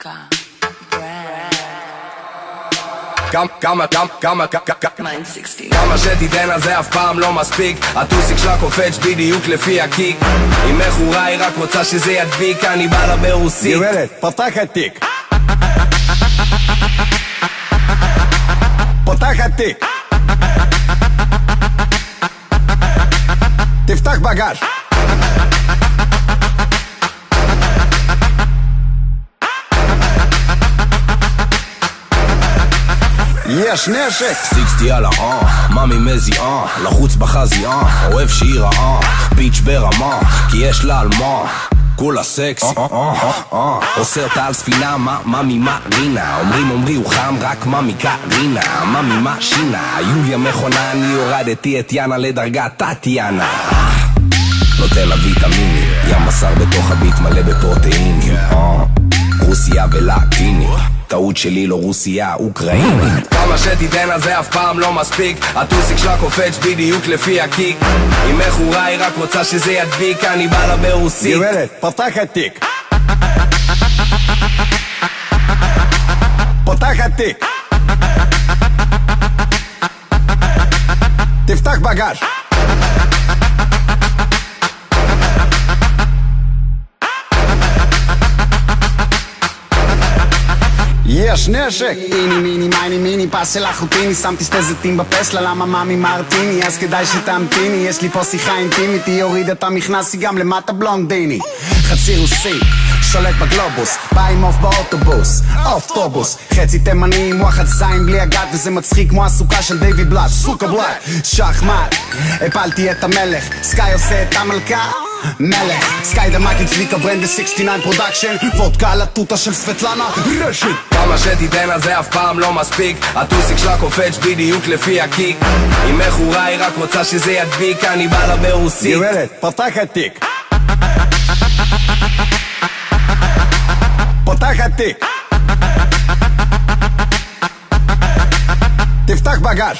מוזיקה, ברנד. כמה שתיתן על זה אף פעם לא מספיק. הטוסיק שלה קופץ בדיוק לפי הקיק. היא מכורה, היא רק רוצה שזה ידביק. אני בא לה ברוסית. גברת, פתח התיק. פתח התיק. תפתח בגז. יש נשק. 60 על מאמי מזיעה, לחוץ בחזייה, אוהב שהיא רעה, ביץ' ברמה, כי יש לה על מה, כולה סקסי, עושה אותה על ספינה, מאמי מרינה, אומרים הוא חם, רק מאמי קרינה, מאמי משינה, יוליה מכונה, אני הורדתי את יאנה לדרגת טטיאנה, נותן לה ויטמינים, ים בשר בתוך הביט מלא בפרוטאינים, רוסיה ולטינית, טעות שלי לא רוסיה, אוקראינית. כמה שתיתן על זה אף פעם לא מספיק. הטוסיק שלה קופץ בדיוק לפי הקיק. היא מכורה, היא רק רוצה שזה ידביק. אני בא לה ברוסית. גברת, פתח התיק. פתח התיק. תפתח בגז. יש נשק. מיני מייני מיני פס של אחוטיני, שמתי שתי זיתים בפסלה, למה מאמי מרטיני, אז כדאי שתמתיני, יש לי פה שיחה אינטימית, היא הורידה את המכנס, היא גם למטה בלונדיני, חצי רוסי, שולט בגלובוס, בא עם אוף באוטובוס, אוטובוס, חצי תימני עם וואחד זין בלי הגת, וזה מצחיק כמו הסוכה של דיוויד בלאט, סוכה בלאט, שחמט, הפלתי את המלך, סקאי עושה את המלכה, מלך, סקאי דמק הצליק הברנד 69 פרודקשן, וודקה על הטוטה של סבטלנה, רשת. כמה שתיתן על זה אף פעם לא מספיק. הטוסיק שלה קופץ בדיוק לפי הקיק. היא מכורה, היא רק רוצה שזה ידביק. אני בא לה ברוסית. גברת, פתח התיק. פתח התיק. תפתח בגז.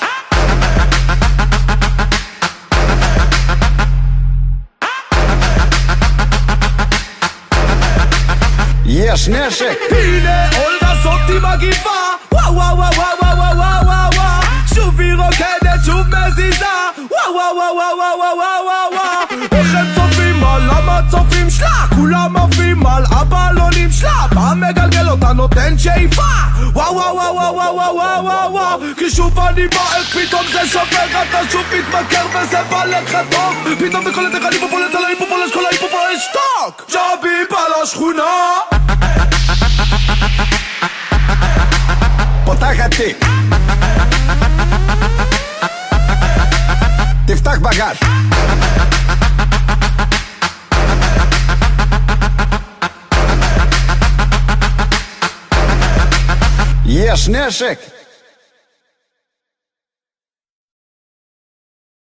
יש נשק. הנה אולגה זאתי מגיפה, וואו וואו וואו וואו וואו וואו וואו, שוב היא רוקדת, שוב מזיזה, וואו וואו וואו וואו וואו וואו וואו. איך הם צופים על המצופים שלה, כולם עפים על הבלונים שלה, פעם מגלגל אותה נותן שאיפה, וואו וואו וואו וואו וואו וואו וואו וואו. כי שוב אני בועק, פתאום זה שופר, אתה שוב מתמכר וזה בא לך טוב, פתאום זה קולט איך אני פופולט על ההיפופולש, כל ההיפופולש שטוק, ג'אבי בא לשכונה. פתח התיק. תפתח בגז. יש נשק.